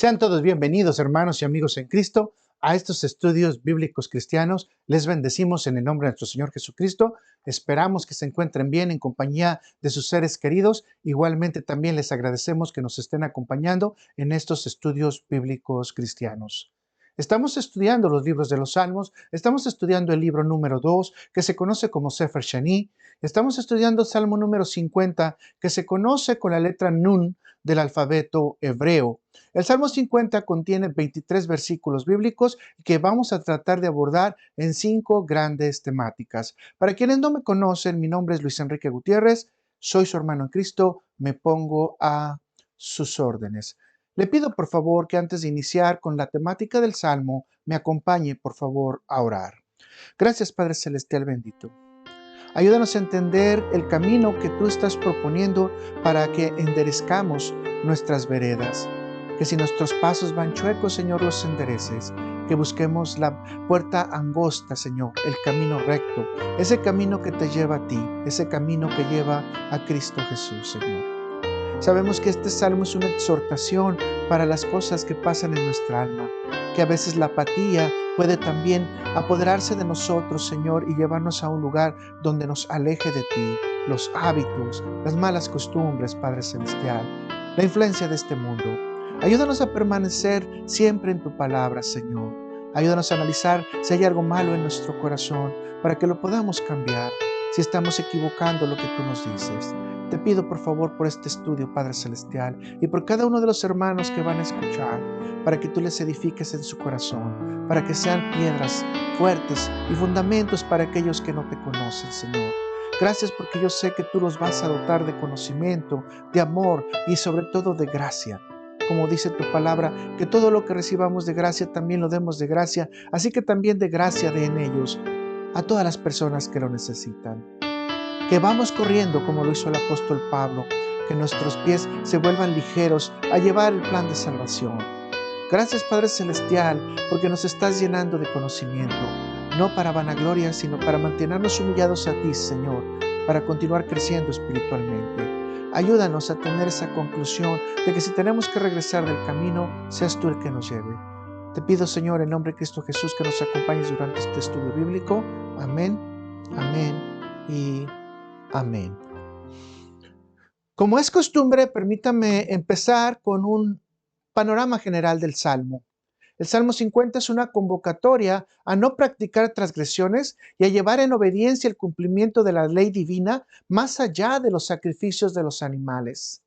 Sean todos bienvenidos, hermanos y amigos en Cristo, a estos estudios bíblicos cristianos. Les bendecimos en el nombre de nuestro Señor Jesucristo. Esperamos que se encuentren bien en compañía de sus seres queridos. Igualmente también les agradecemos que nos estén acompañando en estos estudios bíblicos cristianos. Estamos estudiando los libros de los Salmos, estamos estudiando el libro número 2, que se conoce como Sefer Shani, estamos estudiando Salmo número 50, que se conoce con la letra Nun del alfabeto hebreo. El Salmo 50 contiene 23 versículos bíblicos que vamos a tratar de abordar en 5 grandes temáticas. Para quienes no me conocen, mi nombre es Luis Enrique Gutiérrez, soy su hermano en Cristo, me pongo a sus órdenes. Le pido por favor que antes de iniciar con la temática del Salmo, me acompañe por favor a orar. Gracias Padre Celestial bendito. Ayúdanos a entender el camino que tú estás proponiendo para que enderezcamos nuestras veredas. Que si nuestros pasos van chuecos, Señor, los endereces. Que busquemos la puerta angosta, Señor, el camino recto, ese camino que te lleva a ti, ese camino que lleva a Cristo Jesús, Señor. Sabemos que este salmo es una exhortación para las cosas que pasan en nuestra alma, que a veces la apatía puede también apoderarse de nosotros, Señor, y llevarnos a un lugar donde nos aleje de ti, los hábitos, las malas costumbres, Padre Celestial, la influencia de este mundo. Ayúdanos a permanecer siempre en tu palabra, Señor. Ayúdanos a analizar si hay algo malo en nuestro corazón para que lo podamos cambiar, si estamos equivocando lo que tú nos dices. Te pido por favor por este estudio, Padre Celestial, y por cada uno de los hermanos que van a escuchar, para que tú les edifiques en su corazón, para que sean piedras fuertes y fundamentos para aquellos que no te conocen, Señor. Gracias porque yo sé que tú los vas a dotar de conocimiento, de amor y sobre todo de gracia. Como dice tu palabra, que todo lo que recibamos de gracia también lo demos de gracia, así que también de gracia de en ellos a todas las personas que lo necesitan. Que vamos corriendo como lo hizo el apóstol Pablo, que nuestros pies se vuelvan ligeros a llevar el plan de salvación. Gracias Padre Celestial, porque nos estás llenando de conocimiento, no para vanagloria, sino para mantenernos humillados a ti, Señor, para continuar creciendo espiritualmente. Ayúdanos a tener esa conclusión de que si tenemos que regresar del camino, seas tú el que nos lleve. Te pido, Señor, en nombre de Cristo Jesús, que nos acompañes durante este estudio bíblico. Amén, amén y amén. Como es costumbre, permítame empezar con un panorama general del Salmo. El Salmo 50 es una convocatoria a no practicar transgresiones y a llevar en obediencia el cumplimiento de la ley divina más allá de los sacrificios de los animales.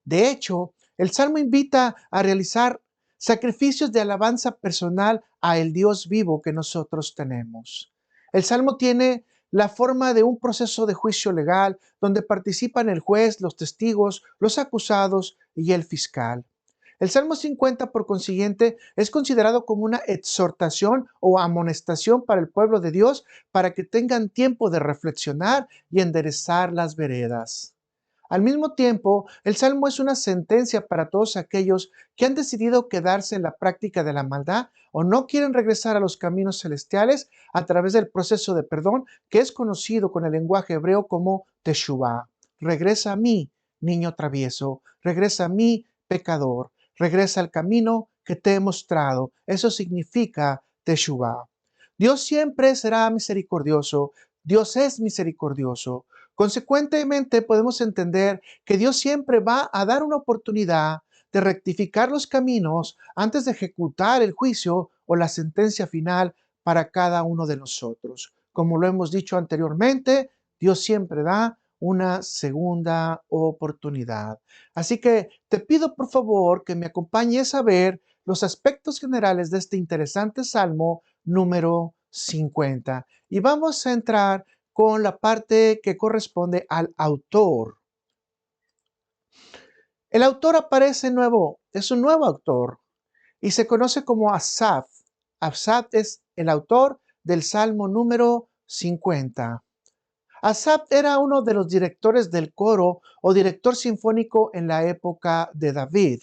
De hecho, el Salmo invita a realizar sacrificios de alabanza personal a el Dios vivo que nosotros tenemos. El Salmo tiene la forma de un proceso de juicio legal donde participan el juez, los testigos, los acusados y el fiscal. El Salmo 50, por consiguiente, es considerado como una exhortación o amonestación para el pueblo de Dios para que tengan tiempo de reflexionar y enderezar las veredas. Al mismo tiempo, el Salmo es una sentencia para todos aquellos que han decidido quedarse en la práctica de la maldad o no quieren regresar a los caminos celestiales a través del proceso de perdón que es conocido con el lenguaje hebreo como Teshuvah. Regresa a mí, niño travieso, regresa a mí, pecador, regresa al camino que te he mostrado. Eso significa Teshuvah. Dios siempre será misericordioso. Dios es misericordioso. Consecuentemente, podemos entender que Dios siempre va a dar una oportunidad de rectificar los caminos antes de ejecutar el juicio o la sentencia final para cada uno de nosotros. Como lo hemos dicho anteriormente, Dios siempre da una segunda oportunidad. Así que te pido por favor que me acompañes a ver los aspectos generales de este interesante Salmo número 50. Y vamos a entrar con la parte que corresponde al autor. El autor aparece nuevo, es un nuevo autor y se conoce como Asaf. Asaf es el autor del Salmo número 50. Asaf era uno de los directores del coro o director sinfónico en la época de David.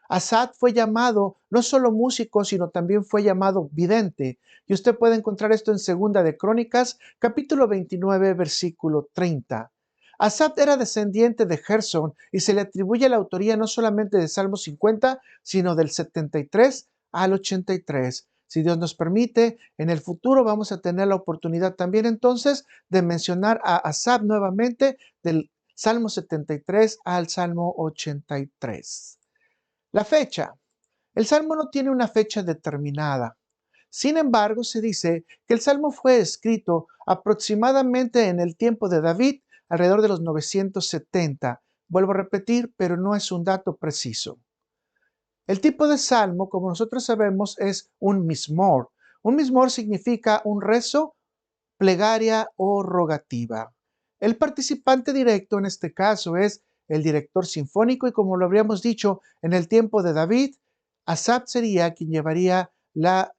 Asaf fue llamado no solo músico, sino también fue llamado vidente. Y usted puede encontrar esto en Segunda de Crónicas, capítulo 29, versículo 30. Asaf era descendiente de Gersón y se le atribuye la autoría no solamente del Salmo 50, sino del 73 al 83. Si Dios nos permite, en el futuro vamos a tener la oportunidad también entonces de mencionar a Asaf nuevamente del Salmo 73 al Salmo 83. La fecha. El Salmo no tiene una fecha determinada. Sin embargo, se dice que el Salmo fue escrito aproximadamente en el tiempo de David, alrededor de los 970. Vuelvo a repetir, pero no es un dato preciso. El tipo de salmo, como nosotros sabemos, es un mismor. Un mismor significa un rezo, plegaria o rogativa. El participante directo en este caso es el director sinfónico y como lo habríamos dicho en el tiempo de David, Asaf sería quien llevaría la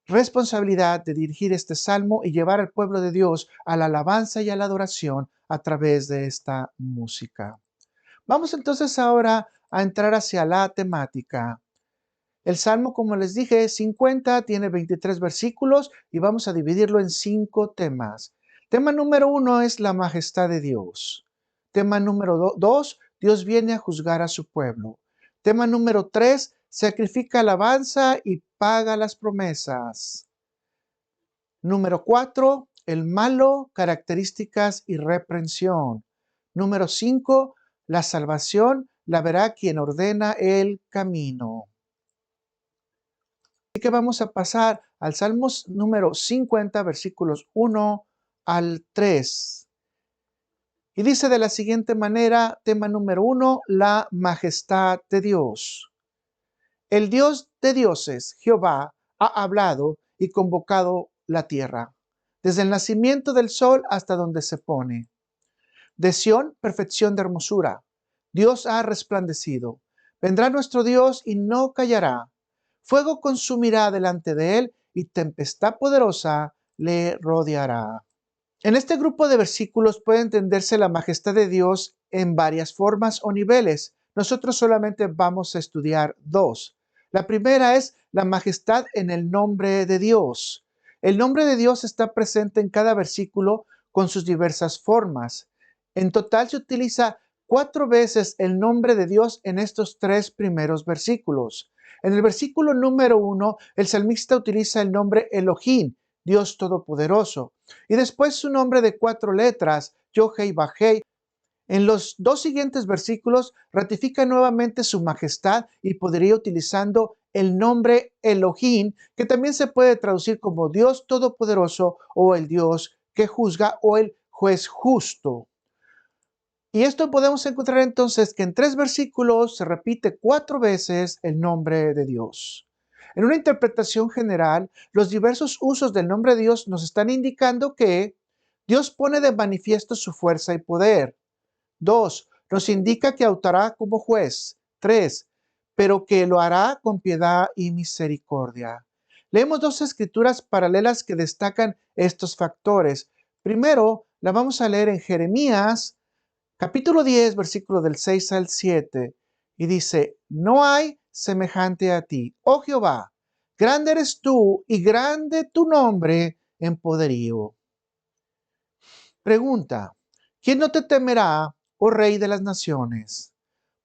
responsabilidad de dirigir este salmo y llevar al pueblo de Dios a la alabanza y a la adoración a través de esta música. Vamos entonces ahora a entrar hacia la temática. El salmo, como les dije, 50, tiene 23 versículos y vamos a dividirlo en 5 temas. Tema número 1 es la majestad de Dios. Tema número 2, Dios viene a juzgar a su pueblo. Tema número 3, sacrifica alabanza y paga las promesas. Número 4, el malo, características y reprensión. Número 5, la salvación la verá quien ordena el camino. Así que vamos a pasar al Salmos número 50, versículos 1 al 3. Y dice de la siguiente manera, tema número 1, la majestad de Dios. El Dios de dioses, Jehová, ha hablado y convocado la tierra, desde el nacimiento del sol hasta donde se pone. De Sión, perfección de hermosura. Dios ha resplandecido. Vendrá nuestro Dios y no callará. Fuego consumirá delante de él y tempestad poderosa le rodeará. En este grupo de versículos puede entenderse la majestad de Dios en varias formas o niveles. Nosotros solamente vamos a estudiar 2. La primera es la majestad en el nombre de Dios. El nombre de Dios está presente en cada versículo con sus diversas formas. En total se utiliza 4 veces el nombre de Dios en estos 3 primeros versículos. En el versículo número 1, el salmista utiliza el nombre Elohim, Dios Todopoderoso, y después su nombre de 4 letras, Yod-Heh-Vah-Heh. En los 2 siguientes versículos ratifica nuevamente su majestad y podría utilizando el nombre Elohim, que también se puede traducir como Dios Todopoderoso o el Dios que juzga o el juez justo. Y esto podemos encontrar entonces que en 3 versículos se repite 4 veces el nombre de Dios. En una interpretación general, los diversos usos del nombre de Dios nos están indicando que Dios pone de manifiesto su fuerza y poder. 2, nos indica que actuará como juez. 3, pero que lo hará con piedad y misericordia. Leemos 2 escrituras paralelas que destacan estos factores. Primero, la vamos a leer en Jeremías, capítulo 10, versículo del 6 al 7, y dice, no hay semejante a ti, oh Jehová, grande eres tú y grande tu nombre en poderío. Pregunta, ¿quién no te temerá, oh Rey de las naciones?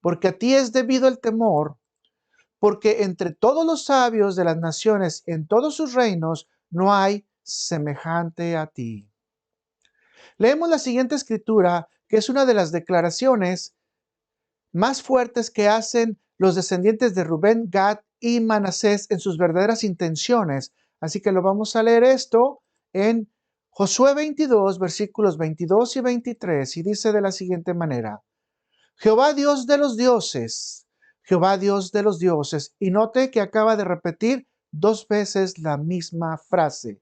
Porque a ti es debido el temor, porque entre todos los sabios de las naciones, en todos sus reinos, no hay semejante a ti. Leemos la siguiente escritura, que es una de las declaraciones más fuertes que hacen los descendientes de Rubén, Gad y Manasés en sus verdaderas intenciones. Así que lo vamos a leer esto en Josué 22, versículos 22 y 23, y dice de la siguiente manera, Jehová Dios de los dioses, Jehová Dios de los dioses, y note que acaba de repetir 2 veces la misma frase.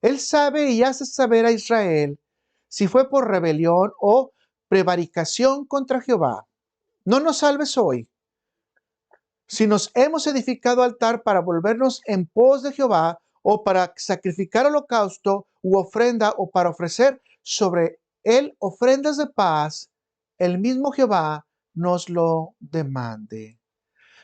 Él sabe y hace saber a Israel si fue por rebelión o prevaricación contra Jehová. No nos salves hoy. Si nos hemos edificado altar para volvernos en pos de Jehová, o para sacrificar holocausto u ofrenda, o para ofrecer sobre él ofrendas de paz, el mismo Jehová nos lo demande.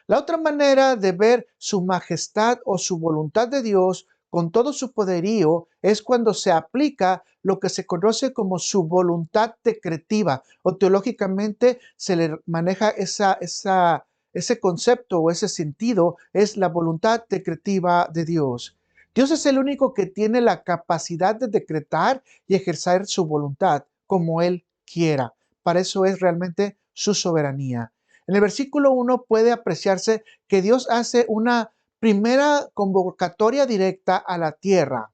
La otra manera de ver su majestad o su voluntad de Dios con todo su poderío es cuando se aplica lo que se conoce como su voluntad decretiva, o teológicamente se le maneja ese concepto o ese sentido, es la voluntad decretiva de Dios. Dios es el único que tiene la capacidad de decretar y ejercer su voluntad como Él quiera. Para eso es realmente su soberanía. En el versículo 1 puede apreciarse que Dios hace una primera convocatoria directa a la tierra.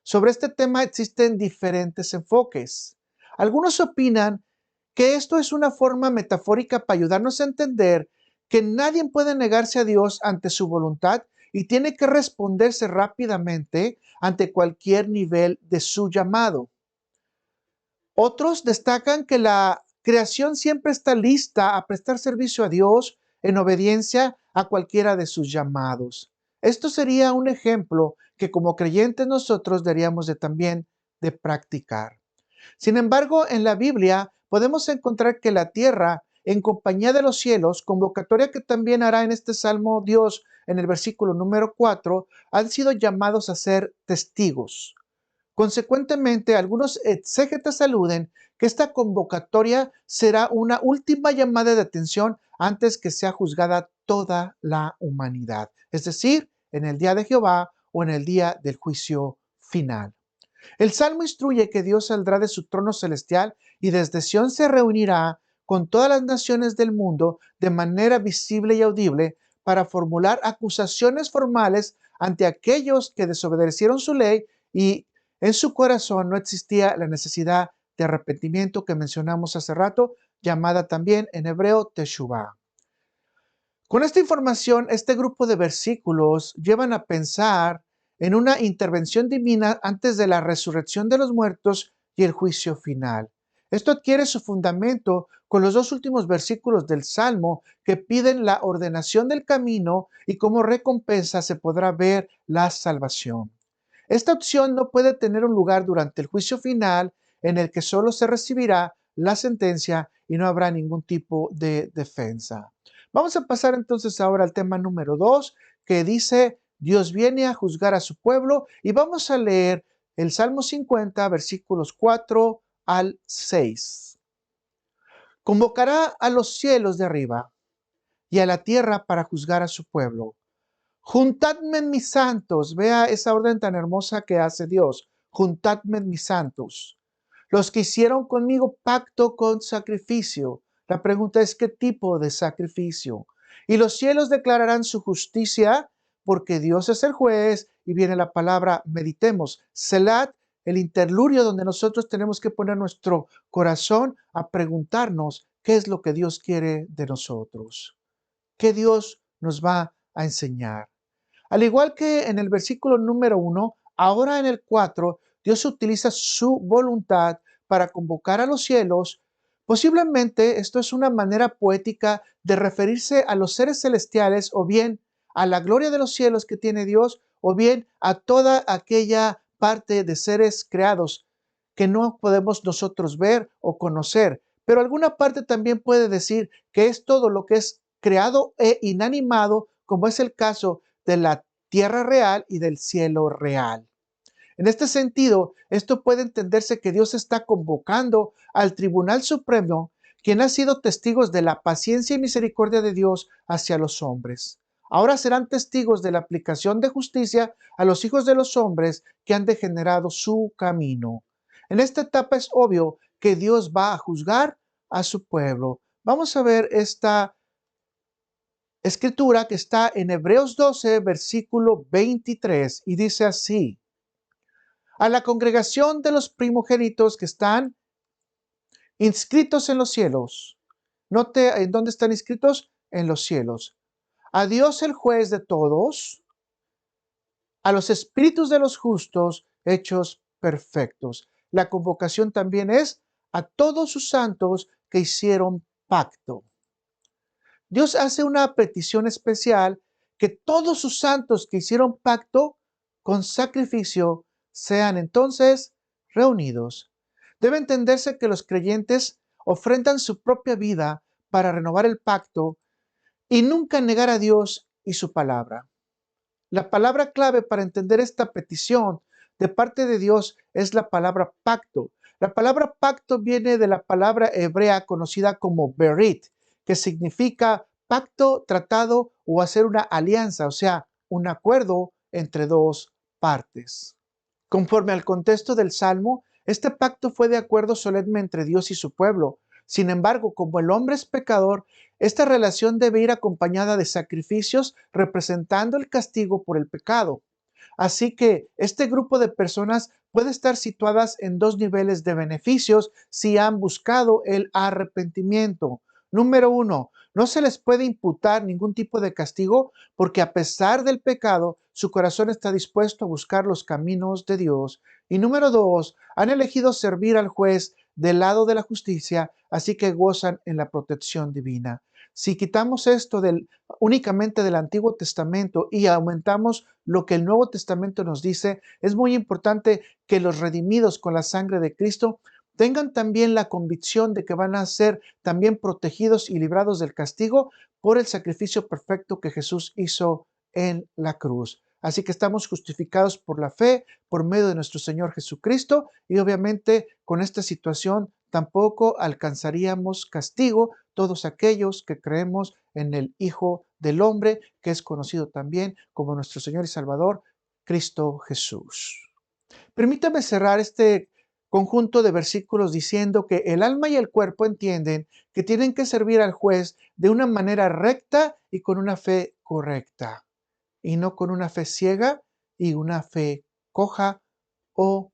Sobre este tema existen diferentes enfoques. Algunos opinan que esto es una forma metafórica para ayudarnos a entender que nadie puede negarse a Dios ante su voluntad y tiene que responderse rápidamente ante cualquier nivel de su llamado. Otros destacan que la creación siempre está lista a prestar servicio a Dios en obediencia a cualquiera de sus llamados. Esto sería un ejemplo que como creyentes nosotros deberíamos también de practicar. Sin embargo, en la Biblia podemos encontrar que la tierra, en compañía de los cielos, convocatoria que también hará en este salmo Dios en el versículo número 4, han sido llamados a ser testigos. Consecuentemente, algunos exégetas aluden que esta convocatoria será una última llamada de atención antes que sea juzgada toda la humanidad, es decir, en el día de Jehová o en el día del juicio final. El Salmo instruye que Dios saldrá de su trono celestial y desde Sión se reunirá con todas las naciones del mundo de manera visible y audible para formular acusaciones formales ante aquellos que desobedecieron su ley y en su corazón no existía la necesidad de arrepentimiento que mencionamos hace rato, llamada también en hebreo teshuvah. Con esta información, este grupo de versículos llevan a pensar en una intervención divina antes de la resurrección de los muertos y el juicio final. Esto adquiere su fundamento con los dos últimos versículos del Salmo que piden la ordenación del camino y como recompensa se podrá ver la salvación. Esta opción no puede tener un lugar durante el juicio final en el que solo se recibirá la sentencia y no habrá ningún tipo de defensa. Vamos a pasar entonces ahora al tema número 2, que dice, Dios viene a juzgar a su pueblo, y vamos a leer el Salmo 50, versículos 4 al 6. Convocará a los cielos de arriba y a la tierra para juzgar a su pueblo. Juntadme mis santos, vea esa orden tan hermosa que hace Dios. Juntadme mis santos, los que hicieron conmigo pacto con sacrificio. La pregunta es, ¿qué tipo de sacrificio? Y los cielos declararán su justicia, porque Dios es el juez, y viene la palabra, meditemos, Selat, el interludio donde nosotros tenemos que poner nuestro corazón a preguntarnos qué es lo que Dios quiere de nosotros, qué Dios nos va a enseñar. Al igual que en el versículo número 1, ahora en el 4, Dios utiliza su voluntad para convocar a los cielos. Posiblemente esto es una manera poética de referirse a los seres celestiales o bien a la gloria de los cielos que tiene Dios o bien a toda aquella parte de seres creados que no podemos nosotros ver o conocer. Pero alguna parte también puede decir que es todo lo que es creado e inanimado, como es el caso de la tierra real y del cielo real. En este sentido, esto puede entenderse que Dios está convocando al Tribunal Supremo, quien ha sido testigos de la paciencia y misericordia de Dios hacia los hombres. Ahora serán testigos de la aplicación de justicia a los hijos de los hombres que han degenerado su camino. En esta etapa es obvio que Dios va a juzgar a su pueblo. Vamos a ver esta escritura que está en Hebreos 12, versículo 23, y dice así: a la congregación de los primogénitos que están inscritos en los cielos. Note en dónde están inscritos, en los cielos. A Dios el juez de todos, a los espíritus de los justos hechos perfectos. La convocación también es a todos sus santos que hicieron pacto. Dios hace una petición especial, que todos sus santos que hicieron pacto con sacrificio sean entonces reunidos. Debe entenderse que los creyentes ofrendan su propia vida para renovar el pacto y nunca negar a Dios y su palabra. La palabra clave para entender esta petición de parte de Dios es la palabra pacto. La palabra pacto viene de la palabra hebrea conocida como berit, que significa pacto, tratado o hacer una alianza, o sea, un acuerdo entre dos partes. Conforme al contexto del Salmo, este pacto fue de acuerdo solemne entre Dios y su pueblo. Sin embargo, como el hombre es pecador, esta relación debe ir acompañada de sacrificios representando el castigo por el pecado. Así que este grupo de personas puede estar situadas en dos niveles de beneficios si han buscado el arrepentimiento. Número uno, no se les puede imputar ningún tipo de castigo porque a pesar del pecado, su corazón está dispuesto a buscar los caminos de Dios. Y número dos, han elegido servir al juez del lado de la justicia, así que gozan en la protección divina. Si quitamos esto únicamente del Antiguo Testamento y aumentamos lo que el Nuevo Testamento nos dice, es muy importante que los redimidos con la sangre de Cristo tengan también la convicción de que van a ser también protegidos y librados del castigo por el sacrificio perfecto que Jesús hizo en la cruz. Así que estamos justificados por la fe, por medio de nuestro Señor Jesucristo, y obviamente con esta situación tampoco alcanzaríamos castigo todos aquellos que creemos en el Hijo del Hombre, que es conocido también como nuestro Señor y Salvador, Cristo Jesús. Permítame cerrar este conjunto de versículos diciendo que el alma y el cuerpo entienden que tienen que servir al juez de una manera recta y con una fe correcta, y no con una fe ciega y una fe coja o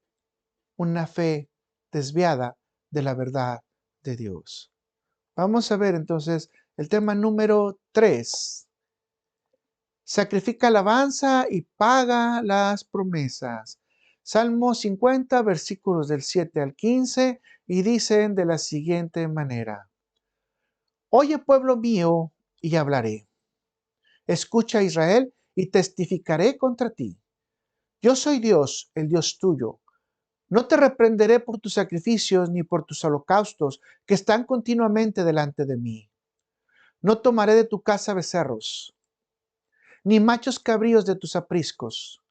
una fe desviada de la verdad de Dios. Vamos a ver entonces el tema número 3. Sacrifica alabanza y paga las promesas. Salmo 50, versículos del 7 al 15, y dicen de la siguiente manera: Oye, pueblo mío, y hablaré. Escucha, Israel, y testificaré contra ti. Yo soy Dios, el Dios tuyo. No te reprenderé por tus sacrificios ni por tus holocaustos, que están continuamente delante de mí. No tomaré de tu casa becerros, ni machos cabríos de tus apriscos,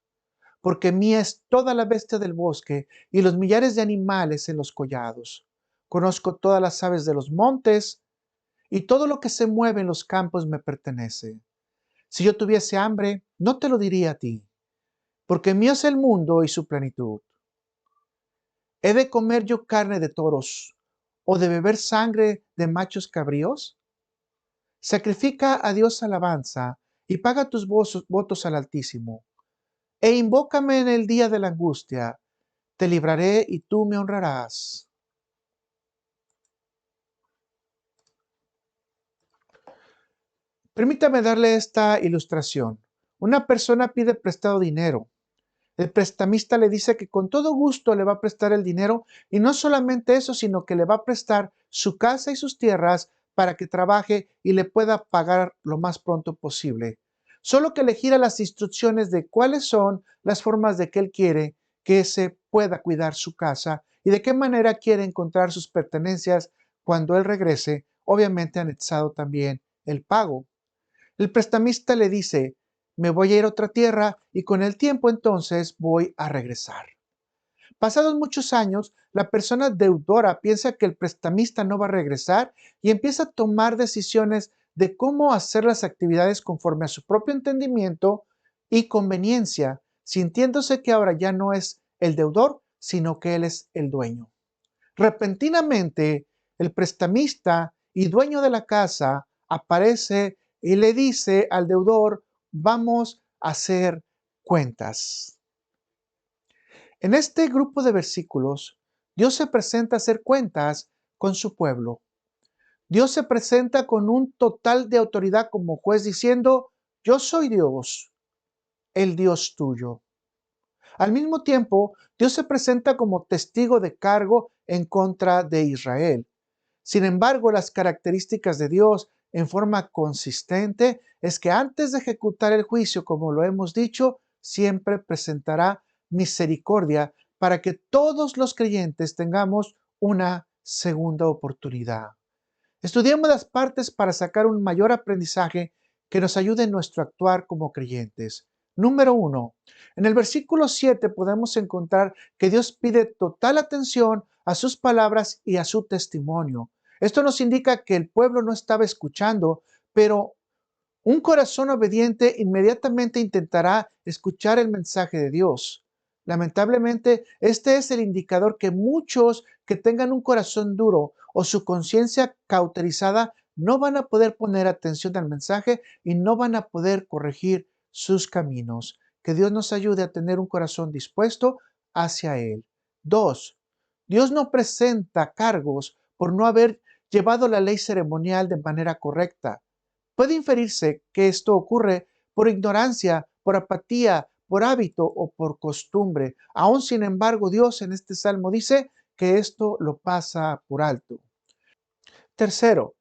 porque mía es toda la bestia del bosque y los millares de animales en los collados. Conozco todas las aves de los montes, y todo lo que se mueve en los campos me pertenece. Si yo tuviese hambre, no te lo diría a ti, porque mío es el mundo y su plenitud. ¿He de comer yo carne de toros o de beber sangre de machos cabríos? Sacrifica a Dios alabanza y paga tus votos al Altísimo. E invócame en el día de la angustia, te libraré y tú me honrarás. Permítame darle esta ilustración. Una persona pide prestado dinero. El prestamista le dice que con todo gusto le va a prestar el dinero, y no solamente eso, sino que le va a prestar su casa y sus tierras para que trabaje y le pueda pagar lo más pronto posible. Solo que le gira las instrucciones de cuáles son las formas de que él quiere que se pueda cuidar su casa y de qué manera quiere encontrar sus pertenencias cuando él regrese, obviamente anexado también el pago. El prestamista le dice: me voy a ir a otra tierra y con el tiempo entonces voy a regresar. Pasados muchos años, la persona deudora piensa que el prestamista no va a regresar y empieza a tomar decisiones de cómo hacer las actividades conforme a su propio entendimiento y conveniencia, sintiéndose que ahora ya no es el deudor, sino que él es el dueño. Repentinamente, el prestamista y dueño de la casa aparece y le dice al deudor: vamos a hacer cuentas. En este grupo de versículos, Dios se presenta a hacer cuentas con su pueblo. Dios se presenta con un total de autoridad como juez diciendo: yo soy Dios, el Dios tuyo. Al mismo tiempo, Dios se presenta como testigo de cargo en contra de Israel. Sin embargo, las características de Dios en forma consistente es que antes de ejecutar el juicio, como lo hemos dicho, siempre presentará misericordia para que todos los creyentes tengamos una segunda oportunidad. Estudiemos las partes para sacar un mayor aprendizaje que nos ayude en nuestro actuar como creyentes. Número 1. En el versículo 7 podemos encontrar que Dios pide total atención a sus palabras y a su testimonio. Esto nos indica que el pueblo no estaba escuchando, pero un corazón obediente inmediatamente intentará escuchar el mensaje de Dios. Lamentablemente, este es el indicador que muchos que tengan un corazón duro o su conciencia cauterizada no van a poder poner atención al mensaje y no van a poder corregir sus caminos. Que Dios nos ayude a tener un corazón dispuesto hacia Él. 2. Dios no presenta cargos por no haber llevado la ley ceremonial de manera correcta. Puede inferirse que esto ocurre por ignorancia, por apatía, por hábito o por costumbre. Aún sin embargo, Dios en este salmo dice que esto lo pasa por alto. Tercero,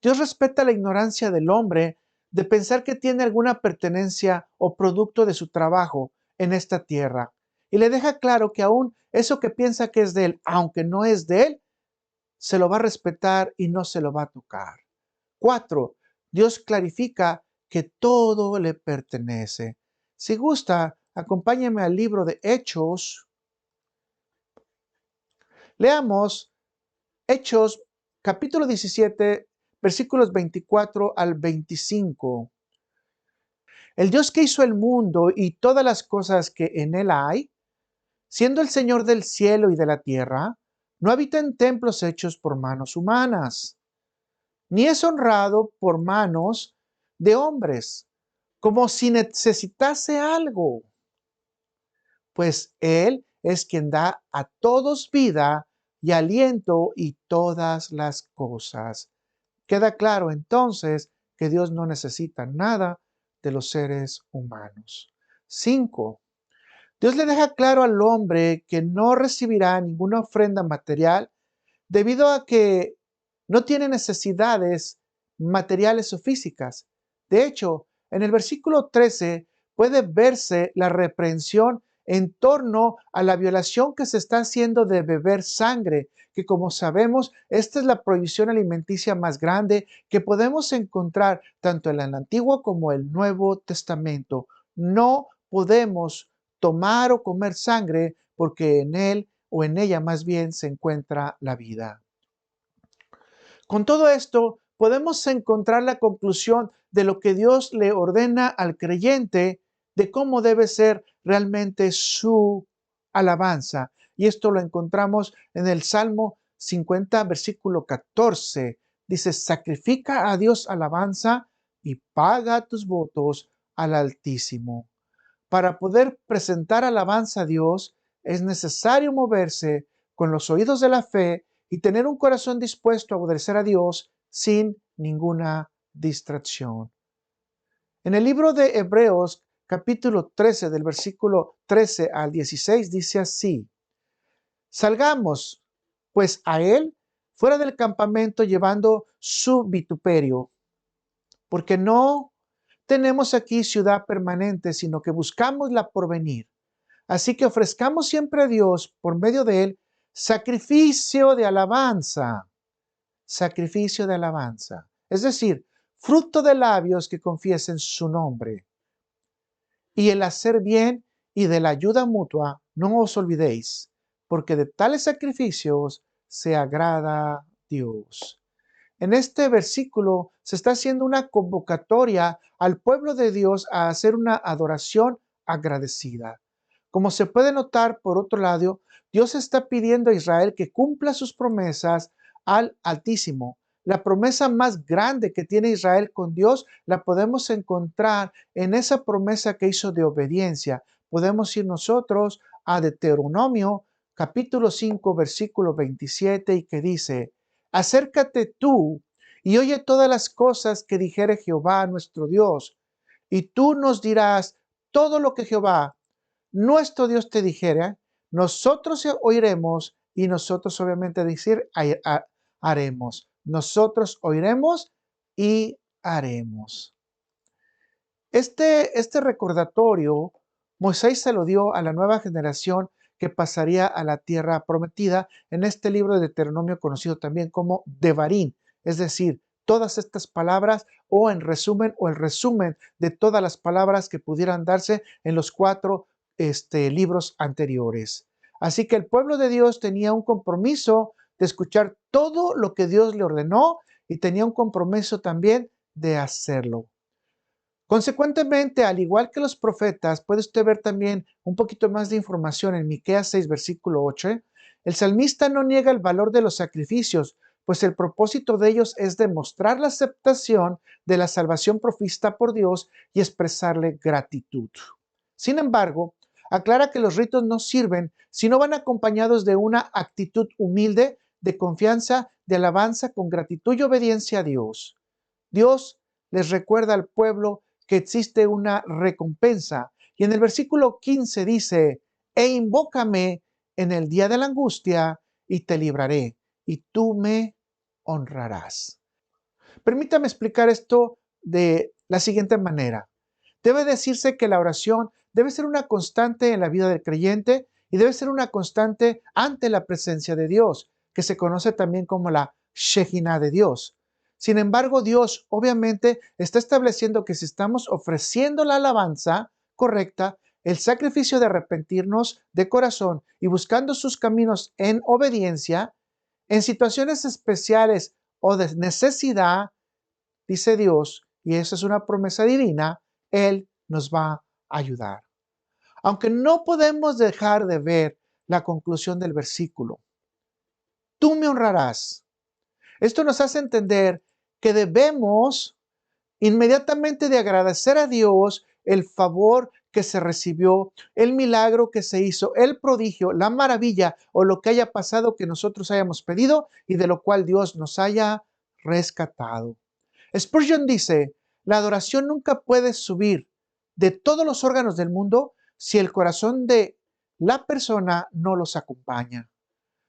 Dios respeta la ignorancia del hombre de pensar que tiene alguna pertenencia o producto de su trabajo en esta tierra. Y le deja claro que aún eso que piensa que es de él, aunque no es de él, se lo va a respetar y no se lo va a tocar. 4. Dios clarifica que todo le pertenece. Si gusta, acompáñeme al libro de Hechos. Leamos Hechos capítulo 17, versículos 24 al 25. El Dios que hizo el mundo y todas las cosas que en él hay, siendo el Señor del cielo y de la tierra, no habita en templos hechos por manos humanas, ni es honrado por manos de hombres, como si necesitase algo, pues Él es quien da a todos vida y aliento y todas las cosas. Queda claro entonces que Dios no necesita nada de los seres humanos. 5. Dios le deja claro al hombre que no recibirá ninguna ofrenda material debido a que no tiene necesidades materiales o físicas. De hecho, en el versículo 13 puede verse la reprensión en torno a la violación que se está haciendo de beber sangre, que como sabemos, esta es la prohibición alimenticia más grande que podemos encontrar tanto en el Antiguo como el Nuevo Testamento. No podemos tomar o comer sangre porque en él o en ella más bien se encuentra la vida. Con todo esto, podemos encontrar la conclusión de lo que Dios le ordena al creyente de cómo debe ser realmente su alabanza. Y esto lo encontramos en el Salmo 50, versículo 14. Dice, sacrifica a Dios alabanza y paga tus votos al Altísimo. Para poder presentar alabanza a Dios, es necesario moverse con los oídos de la fe y tener un corazón dispuesto a obedecer a Dios sin ninguna distracción. En el libro de Hebreos, capítulo 13, del versículo 13 al 16, dice así: salgamos, pues, a él fuera del campamento llevando su vituperio, porque no tenemos aquí ciudad permanente, sino que buscamos la porvenir. Así que ofrezcamos siempre a Dios, por medio de él, sacrificio de alabanza. Sacrificio de alabanza. Es decir, fruto de labios que confiesen su nombre. Y el hacer bien y de la ayuda mutua, no os olvidéis, porque de tales sacrificios se agrada Dios. En este versículo se está haciendo una convocatoria al pueblo de Dios a hacer una adoración agradecida. Como se puede notar, por otro lado, Dios está pidiendo a Israel que cumpla sus promesas al Altísimo. La promesa más grande que tiene Israel con Dios la podemos encontrar en esa promesa que hizo de obediencia. Podemos ir nosotros a Deuteronomio capítulo 5 versículo 27 y que dice: acércate tú y oye todas las cosas que dijere Jehová nuestro Dios, y tú nos dirás todo lo que Jehová nuestro Dios te dijere, nosotros oiremos y nosotros obviamente decir haremos. Nosotros oiremos y haremos. Este recordatorio Moisés se lo dio a la nueva generación que pasaría a la tierra prometida en este libro de Deuteronomio conocido también como Devarim, es decir, todas estas palabras o en resumen o el resumen de todas las palabras que pudieran darse en los cuatro libros anteriores. Así que el pueblo de Dios tenía un compromiso de escuchar todo lo que Dios le ordenó y tenía un compromiso también de hacerlo. Consecuentemente, al igual que los profetas, puede usted ver también un poquito más de información en Miqueas 6, versículo 8. El salmista no niega el valor de los sacrificios, pues el propósito de ellos es demostrar la aceptación de la salvación provista por Dios y expresarle gratitud. Sin embargo, aclara que los ritos no sirven si no van acompañados de una actitud humilde, de confianza, de alabanza con gratitud y obediencia a Dios. Dios les recuerda al pueblo que existe una recompensa. Y en el versículo 15 dice, e invócame en el día de la angustia y te libraré y tú me honrarás. Permítame explicar esto de la siguiente manera. Debe decirse que la oración debe ser una constante en la vida del creyente y debe ser una constante ante la presencia de Dios, que se conoce también como la Shejina de Dios. Sin embargo, Dios obviamente está estableciendo que si estamos ofreciendo la alabanza correcta, el sacrificio de arrepentirnos de corazón y buscando sus caminos en obediencia, en situaciones especiales o de necesidad, dice Dios, y esa es una promesa divina, Él nos va a ayudar. Aunque no podemos dejar de ver la conclusión del versículo. Tú me honrarás. Esto nos hace entender que debemos inmediatamente de agradecer a Dios el favor que se recibió, el milagro que se hizo, el prodigio, la maravilla o lo que haya pasado que nosotros hayamos pedido y de lo cual Dios nos haya rescatado. Spurgeon dice, la adoración nunca puede subir de todos los órganos del mundo si el corazón de la persona no los acompaña.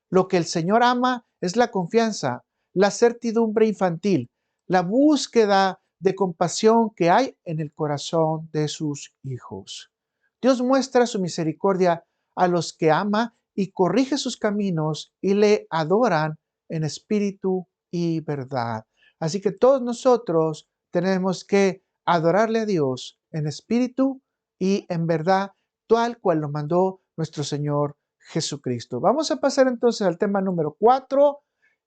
Lo que el Señor ama es la confianza, la certidumbre infantil, la búsqueda de compasión que hay en el corazón de sus hijos. Dios muestra su misericordia a los que ama y corrige sus caminos y le adoran en espíritu y verdad. Así que todos nosotros tenemos que adorarle a Dios en espíritu y en verdad, tal cual lo mandó nuestro Señor Jesucristo. Vamos a pasar entonces al tema número 4,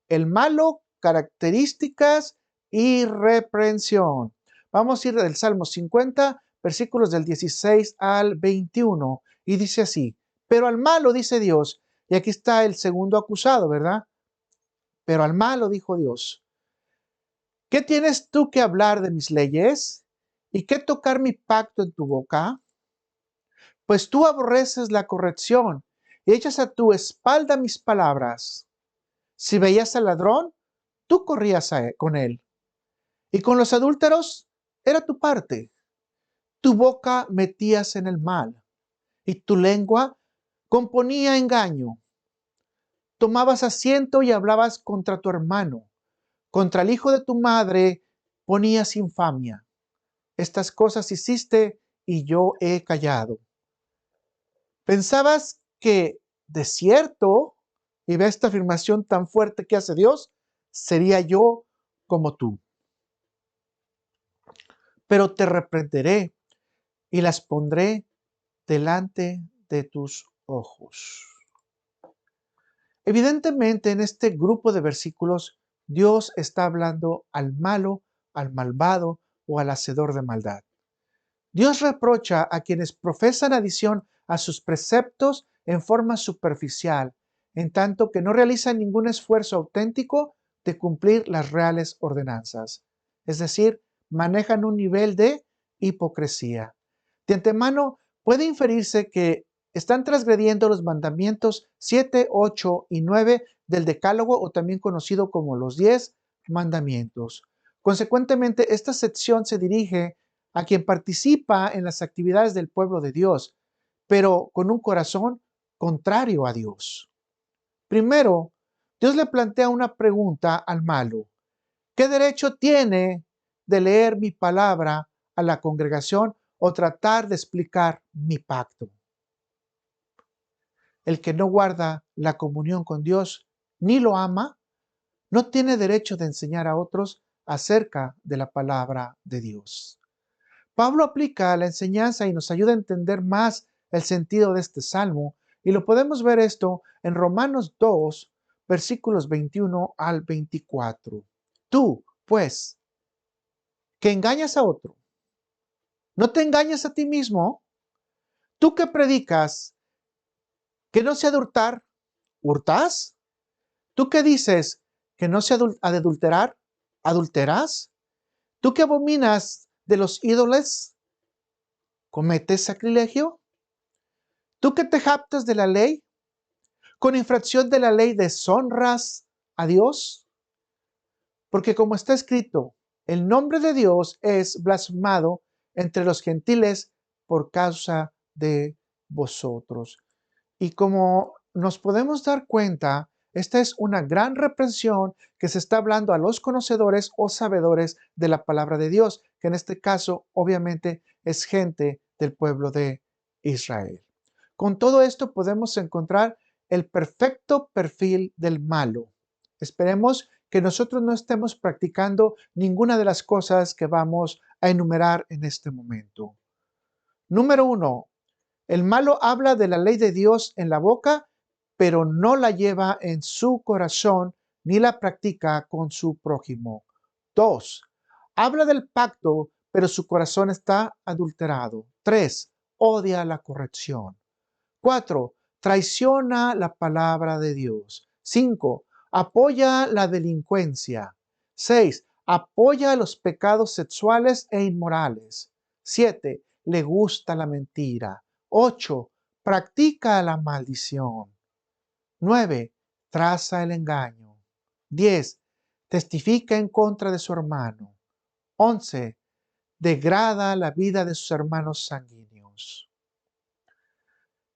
el malo, características y reprensión. Vamos a ir del Salmo 50, versículos del 16 al 21, y dice así, pero al malo, dice Dios, y aquí está el segundo acusado, ¿verdad? Pero al malo, dijo Dios, ¿qué tienes tú que hablar de mis leyes? ¿Y qué tocar mi pacto en tu boca? Pues tú aborreces la corrección y echas a tu espalda mis palabras. Si veías al ladrón, tú corrías con él. Y con los adúlteros era tu parte. Tu boca metías en el mal y tu lengua componía engaño. Tomabas asiento y hablabas contra tu hermano. Contra el hijo de tu madre ponías infamia. Estas cosas hiciste y yo he callado. Pensabas que de cierto, y ve esta afirmación tan fuerte que hace Dios, sería yo como tú. Pero te reprenderé y las pondré delante de tus ojos. Evidentemente, en este grupo de versículos, Dios está hablando al malo, al malvado o al hacedor de maldad. Dios reprocha a quienes profesan adición a sus preceptos en forma superficial, en tanto que no realizan ningún esfuerzo auténtico de cumplir las reales ordenanzas. Es decir, manejan un nivel de hipocresía. De antemano, puede inferirse que están transgrediendo los mandamientos 7, 8 y 9 del Decálogo, o también conocido como los 10 mandamientos. Consecuentemente, esta sección se dirige a quien participa en las actividades del pueblo de Dios, pero con un corazón contrario a Dios. Primero, Dios le plantea una pregunta al malo. ¿Qué derecho tiene de leer mi palabra a la congregación o tratar de explicar mi pacto? El que no guarda la comunión con Dios ni lo ama, no tiene derecho de enseñar a otros acerca de la palabra de Dios. Pablo aplica la enseñanza y nos ayuda a entender más el sentido de este salmo, y lo podemos ver esto en Romanos 2, versículos 21 al 24. Tú, pues, que engañas a otro, no te engañes a ti mismo. Tú que predicas que no se ha de hurtar, ¿hurtas? Tú que dices que no se ha de adulterar, ¿adulteras? Tú que abominas de los ídolos, ¿cometes sacrilegio? Tú que te jactas de la ley, con infracción de la ley deshonras a Dios. Porque como está escrito, el nombre de Dios es blasfemado entre los gentiles por causa de vosotros. Y como nos podemos dar cuenta, esta es una gran reprensión que se está hablando a los conocedores o sabedores de la palabra de Dios, que en este caso obviamente es gente del pueblo de Israel. Con todo esto podemos encontrar el perfecto perfil del malo. Esperemos que nosotros no estemos practicando ninguna de las cosas que vamos a enumerar en este momento. Número 1. El malo habla de la ley de Dios en la boca, pero no la lleva en su corazón ni la practica con su prójimo. 2. Habla del pacto, pero su corazón está adulterado. 3. Odia la corrección. 4. Traiciona la palabra de Dios. 5. Apoya la delincuencia. 6. Apoya los pecados sexuales e inmorales. 7. Le gusta la mentira. 8. Practica la maldición. 9. Traza el engaño. 10. Testifica en contra de su hermano. 11. Degrada la vida de sus hermanos sanguíneos.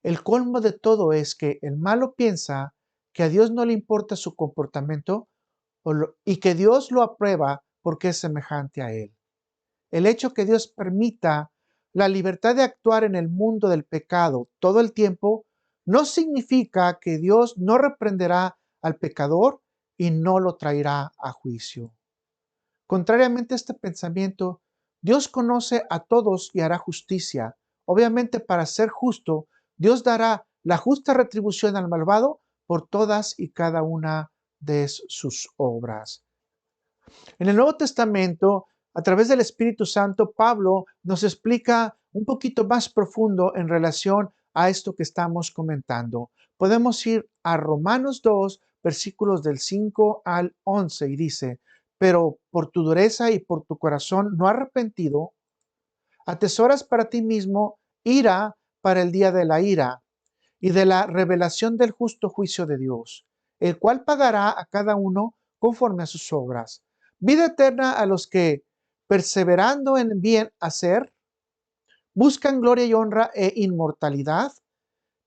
El colmo de todo es que el malo piensa que a Dios no le importa su comportamiento y que Dios lo aprueba porque es semejante a él. El hecho que Dios permita la libertad de actuar en el mundo del pecado todo el tiempo no significa que Dios no reprenderá al pecador y no lo traerá a juicio. Contrariamente a este pensamiento, Dios conoce a todos y hará justicia. Obviamente, para ser justo, Dios dará la justa retribución al malvado por todas y cada una de sus obras. En el Nuevo Testamento, a través del Espíritu Santo, Pablo nos explica un poquito más profundo en relación a esto que estamos comentando. Podemos ir a Romanos 2, versículos del 5 al 11, y dice: pero por tu dureza y por tu corazón no arrepentido, atesoras para ti mismo ira para el día de la ira y de la revelación del justo juicio de Dios, el cual pagará a cada uno conforme a sus obras. Vida eterna a los que, perseverando en bien hacer, buscan gloria y honra e inmortalidad,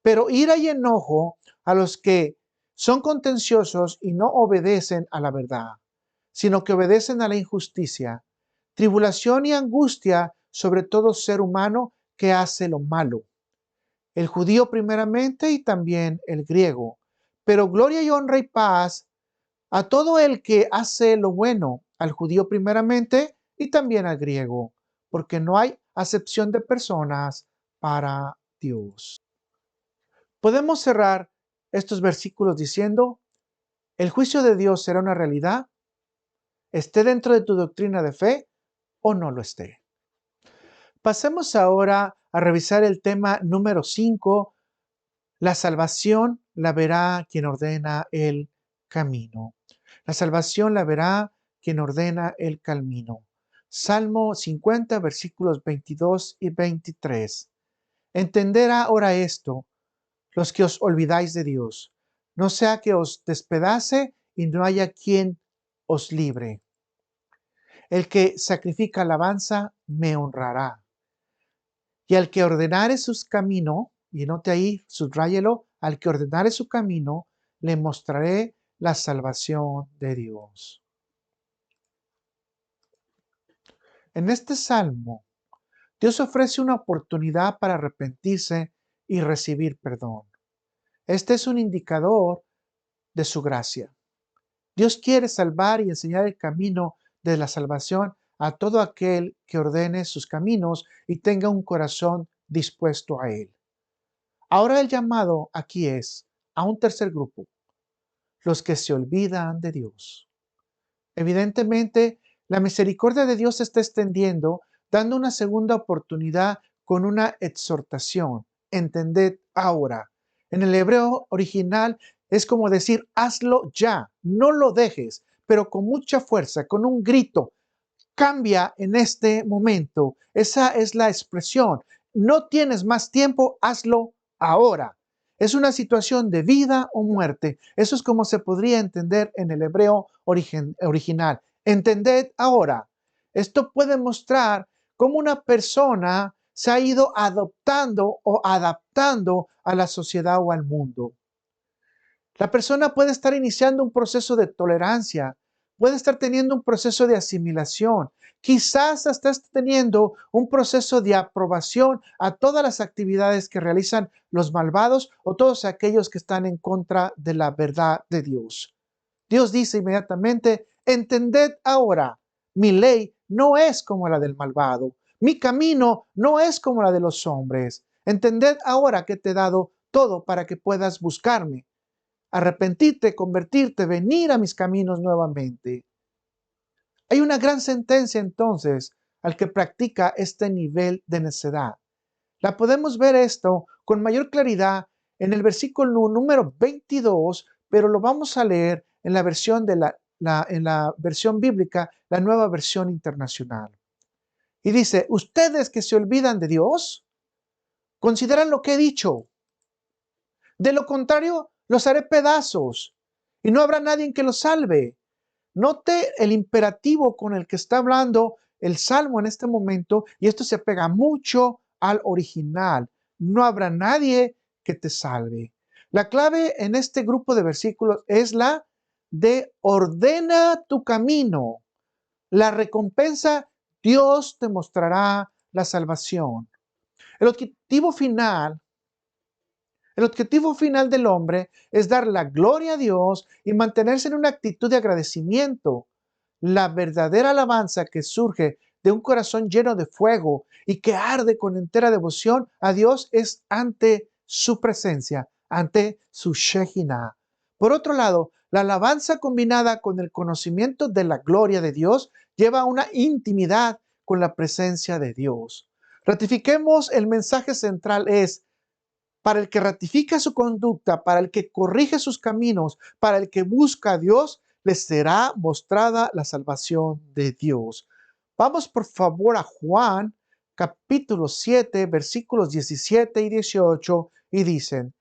pero ira y enojo a los que son contenciosos y no obedecen a la verdad, sino que obedecen a la injusticia, tribulación y angustia sobre todo ser humano que hace lo malo, el judío primeramente y también el griego, pero gloria y honra y paz a todo el que hace lo bueno, al judío primeramente y también al griego, porque no hay acepción de personas para Dios. Podemos cerrar estos versículos diciendo: el juicio de Dios será una realidad, esté dentro de tu doctrina de fe o no lo esté. Pasemos ahora a revisar el tema número 5. La salvación la verá quien ordena el camino. La salvación la verá quien ordena el camino. Salmo 50, versículos 22 y 23. Entender ahora esto, los que os olvidáis de Dios, no sea que os despedace y no haya quien os libre. El que sacrifica alabanza me honrará. Y al que ordenare sus caminos, y note ahí, subráyelo, al que ordenare su camino, le mostraré la salvación de Dios. En este salmo, Dios ofrece una oportunidad para arrepentirse y recibir perdón. Este es un indicador de su gracia. Dios quiere salvar y enseñar el camino de la salvación a todo aquel que ordene sus caminos y tenga un corazón dispuesto a él. Ahora el llamado aquí es a un tercer grupo, los que se olvidan de Dios. Evidentemente, la misericordia de Dios se está extendiendo, dando una segunda oportunidad con una exhortación. Entended ahora. En el hebreo original es como decir, hazlo ya, no lo dejes, pero con mucha fuerza, con un grito. Cambia en este momento. Esa es la expresión. No tienes más tiempo, hazlo ahora. Es una situación de vida o muerte. Eso es como se podría entender en el hebreo original. Entended ahora. Esto puede mostrar cómo una persona se ha ido adoptando o adaptando a la sociedad o al mundo. La persona puede estar iniciando un proceso de tolerancia, puede estar teniendo un proceso de asimilación, quizás estás teniendo un proceso de aprobación a todas las actividades que realizan los malvados o todos aquellos que están en contra de la verdad de Dios. Dios dice inmediatamente, entended ahora, mi ley no es como la del malvado, mi camino no es como la de los hombres. Entended ahora que te he dado todo para que puedas buscarme. Arrepentirte, convertirte, venir a mis caminos nuevamente. Hay una gran sentencia entonces al que practica este nivel de necedad. La podemos ver esto con mayor claridad en el versículo número 22, pero lo vamos a leer en la versión en la versión bíblica, la Nueva Versión Internacional. Y dice, ustedes que se olvidan de Dios, consideran lo que he dicho. De lo contrario, los haré pedazos y no habrá nadie que los salve. Note el imperativo con el que está hablando el Salmo en este momento, y esto se apega mucho al original. No habrá nadie que te salve. La clave en este grupo de versículos es la de ordena tu camino. La recompensa, Dios te mostrará la salvación. El objetivo final El objetivo final del hombre es dar la gloria a Dios y mantenerse en una actitud de agradecimiento. La verdadera alabanza que surge de un corazón lleno de fuego y que arde con entera devoción a Dios es ante su presencia, ante su Shekinah. Por otro lado, la alabanza combinada con el conocimiento de la gloria de Dios lleva a una intimidad con la presencia de Dios. Ratifiquemos, el mensaje central es: para el que ratifica su conducta, para el que corrige sus caminos, para el que busca a Dios, les será mostrada la salvación de Dios. Vamos por favor a Juan capítulo 7, versículos 17 y 18, y dicen,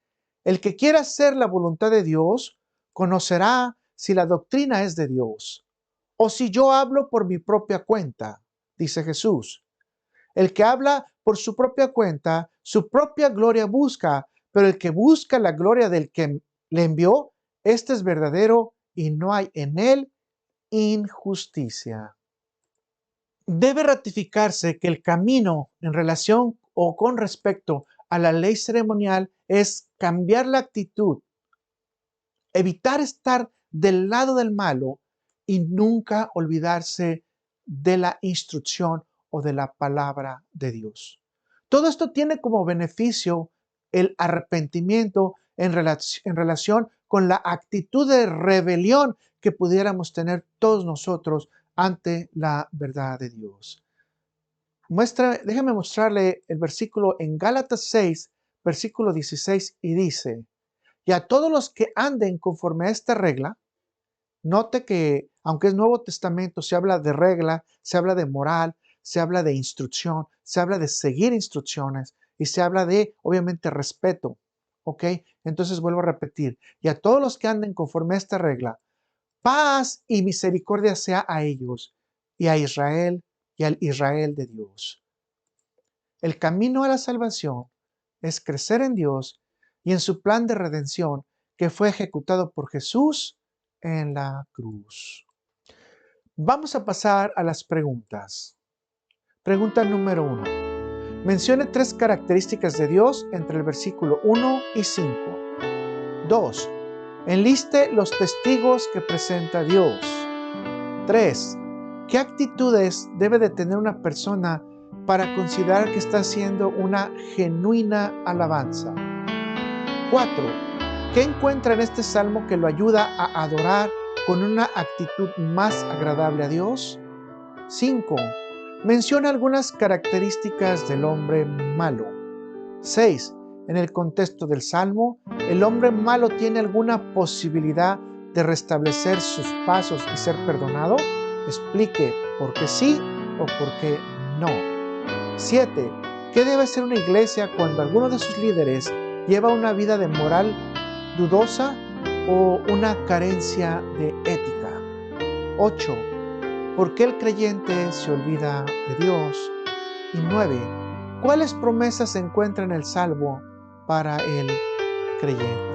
el que quiera hacer la voluntad de Dios, conocerá si la doctrina es de Dios, o si yo hablo por mi propia cuenta, dice Jesús. El que habla por su propia cuenta, su propia gloria busca, pero el que busca la gloria del que le envió, este es verdadero y no hay en él injusticia. Debe ratificarse que el camino en relación o con respecto a la ley ceremonial es cambiar la actitud, evitar estar del lado del malo y nunca olvidarse de la instrucción o de la palabra de Dios. Todo esto tiene como beneficio el arrepentimiento en relación con la actitud de rebelión que pudiéramos tener todos nosotros ante la verdad de Dios. Déjame mostrarle el versículo en Gálatas 6, versículo 16, y dice, y a todos los que anden conforme a esta regla. Note que, aunque es Nuevo Testamento, se habla de regla, se habla de moral, se habla de instrucción, se habla de seguir instrucciones y se habla de, obviamente, respeto. ¿Ok? Entonces vuelvo a repetir. Y a todos los que anden conforme a esta regla, paz y misericordia sea a ellos y a Israel y al Israel de Dios. El camino a la salvación es crecer en Dios y en su plan de redención que fue ejecutado por Jesús en la cruz. Vamos a pasar a las preguntas. Pregunta número 1. Mencione 3 características de Dios entre el versículo 1 y 5. 2. Enliste los testigos que presenta Dios. 3. ¿Qué actitudes debe de tener una persona para considerar que está haciendo una genuina alabanza? 4. ¿Qué encuentra en este salmo que lo ayuda a adorar con una actitud más agradable a Dios? 5. Menciona algunas características del hombre malo. 6. En el contexto del salmo, ¿el hombre malo tiene alguna posibilidad de restablecer sus pasos y ser perdonado? Explique por qué sí o por qué no. 7. ¿Qué debe hacer una iglesia cuando alguno de sus líderes lleva una vida de moral dudosa o una carencia de ética? 8. ¿Por qué el creyente se olvida de Dios? Y 9. ¿Cuáles promesas se encuentran en el salmo para el creyente?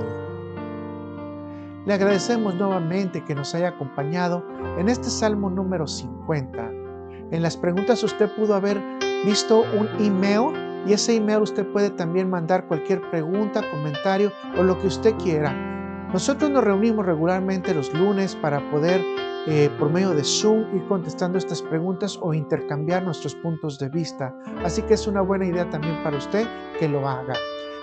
Le agradecemos nuevamente que nos haya acompañado en este salmo número 50. En las preguntas usted pudo haber visto un email y ese email usted puede también mandar cualquier pregunta, comentario o lo que usted quiera. Nosotros nos reunimos regularmente los lunes para poder por medio de Zoom ir contestando estas preguntas o intercambiar nuestros puntos de vista. Así que es una buena idea también para usted que lo haga.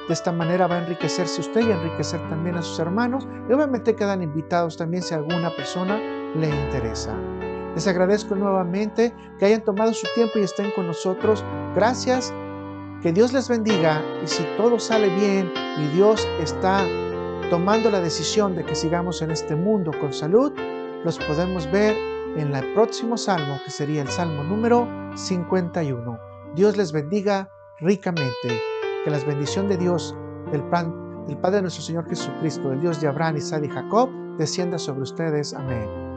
De esta manera va a enriquecerse usted y enriquecer también a sus hermanos. Y obviamente quedan invitados también si a alguna persona le interesa. Les agradezco nuevamente que hayan tomado su tiempo y estén con nosotros. Gracias. Que Dios les bendiga. Y si todo sale bien y Dios está tomando la decisión de que sigamos en este mundo con salud, los podemos ver en el próximo salmo, que sería el salmo número 51. Dios les bendiga ricamente. Que la bendición de Dios, del Padre de nuestro Señor Jesucristo, del Dios de Abraham, Isaac y Jacob, descienda sobre ustedes. Amén.